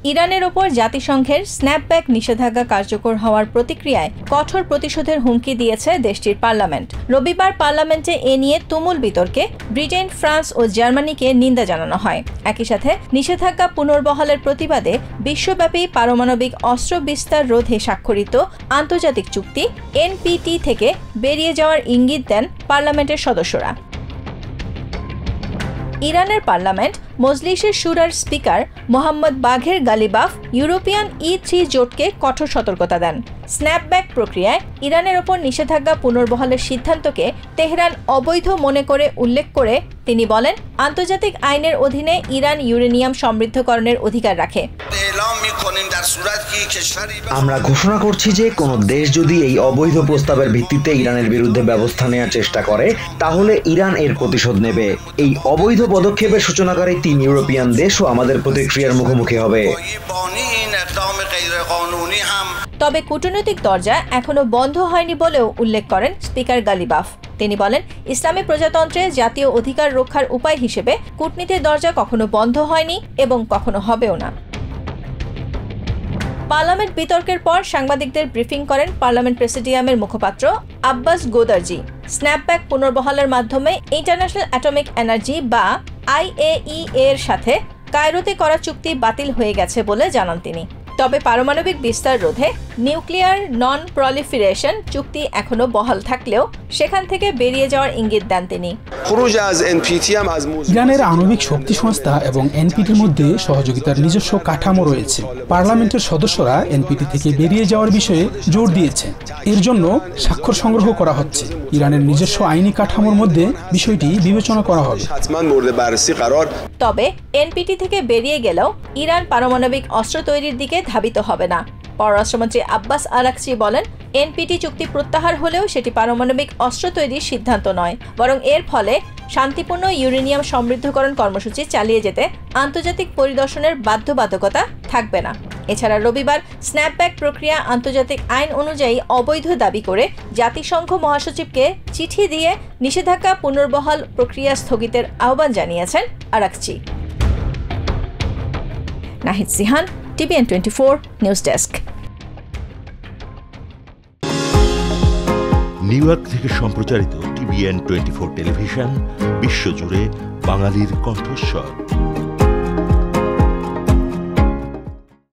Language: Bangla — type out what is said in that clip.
ইরানের ওপর জাতিসংঘের স্ন্যাপব্যাক নিষেধাজ্ঞা কার্যকর হওয়ার প্রতিক্রিয়ায় কঠোর প্রতিশোধের হুমকি দিয়েছে দেশটির পার্লামেন্ট। রবিবার পার্লামেন্টে এ নিয়ে তুমুল বিতর্কে ব্রিটেন, ফ্রান্স ও জার্মানিকে নিন্দা জানানো হয়। একই সাথে নিষেধাজ্ঞা পুনর্বহালের প্রতিবাদে বিশ্বব্যাপী পারমাণবিক অস্ত্র বিস্তার রোধে স্বাক্ষরিত আন্তর্জাতিক চুক্তি এনপিটি থেকে বেরিয়ে যাওয়ার ইঙ্গিত দেন পার্লামেন্টের সদস্যরা। ইরানের পার্লামেন্ট মজলিসের শুরার স্পিকার মোহাম্মদ বাঘের গালিবাফ ইউরোপিয়ান E3 জোটকে কঠোর সতর্কতা দেন। স্ন্যাপব্যাক প্রক্রিয়ায় ইরানের ওপর নিষেধাজ্ঞা পুনর্বহালের সিদ্ধান্তকে তেহরান অবৈধ মনে করে উল্লেখ করে তিনি বলেন, আন্তর্জাতিক আইনের অধীনে ইরান ইউরেনিয়াম সমৃদ্ধকরণের অধিকার রাখে। আমরা ঘোষণা করছি যে কোনো দেশ যদি এই অবৈধ প্রস্তাবের ভিত্তিতে ইরানের বিরুদ্ধে ব্যবস্থা নেওয়ার চেষ্টা করে, তাহলে ইরান এর প্রতিশোধ নেবে। এই অবৈধ পদক্ষেপের সূচনাকারী 3 ইউরোপিয়ান দেশও আমাদের প্রতিক্রিয়ার মুখোমুখি হবে। তবে কূটনৈতিক দরজা এখনো বন্ধ হয়নি বলেও উল্লেখ করেন স্পিকার গালিবাফ। তিনি বলেন, ইসলামী প্রজাতন্ত্রে জাতীয় অধিকার রক্ষার উপায় হিসেবে কূটনীতির দরজা কখনো বন্ধ হয়নি এবং কখনো হবেও না। পার্লামেন্ট বিতর্কের পর সাংবাদিকদের ব্রিফিং করেন পার্লামেন্ট প্রেসিডিয়ামের মুখপাত্র আব্বাস গোদারজি। স্ন্যাপব্যাক পুনর্বহালের মাধ্যমে ইন্টারন্যাশনাল অ্যাটমিক এনার্জি বা IAEA এর সাথে কায়রোতে করা চুক্তি বাতিল হয়ে গেছে বলে জানান তিনি। তবে পারমাণবিক বিস্তার রোধে নিউক্লিয়ার নন প্রলিফারেশন চুক্তি এখনো বহাল থাকলেও সেখান থেকে বেরিয়ে যাওয়ার ইঙ্গিত দেন তিনি। ইরানের আণবিক শক্তি সংস্থা এবং এনপিটির মধ্যে সহযোগিতার নিজস্ব কাঠামো রয়েছে। পার্লামেন্টের সদস্যরা এনপিটি থেকে বেরিয়ে যাওয়ার বিষয়ে জোর দিয়েছে। এর জন্য স্বাক্ষর সংগ্রহ করা হচ্ছে। ইরানের নিজস্ব আইনি কাঠামোর মধ্যে বিষয়টি বিবেচনা করা হবে। তবে এনপিটি থেকে বেরিয়ে গেলেও ইরান পারমাণবিক অস্ত্র তৈরির দিকে ধাবিত হবে না। পররাষ্ট্রমন্ত্রী আব্বাস আরাকচি বলেন, এনপিটি চুক্তি প্রত্যাহার হলেও সেটি পারমাণবিক অস্ত্র তৈরির সিদ্ধান্ত নয়, বরং এর ফলে শান্তিপূর্ণ ইউরেনিয়াম সমৃদ্ধকরণ কর্মসূচি চালিয়ে যেতে আন্তর্জাতিক পরিদর্শনের বাধ্যবাধকতা থাকবে না। এছাড়া রবিবার স্ন্যাপব্যাক প্রক্রিয়া আন্তর্জাতিক আইন অনুযায়ী অবৈধ দাবি করে জাতিসংঘ মহাসচিবকে চিঠি দিয়ে নিষেধাজ্ঞা পুনর্বহাল প্রক্রিয়া স্থগিতের আহ্বান জানিয়েছেন Araghchi. Nahid Sihan, TVN 24 news desk. New York থেকে সম্প্রচারিত TVN 24 টেলিভিশন বিশ্বজুড়ে বাঙালির কণ্ঠস্বর।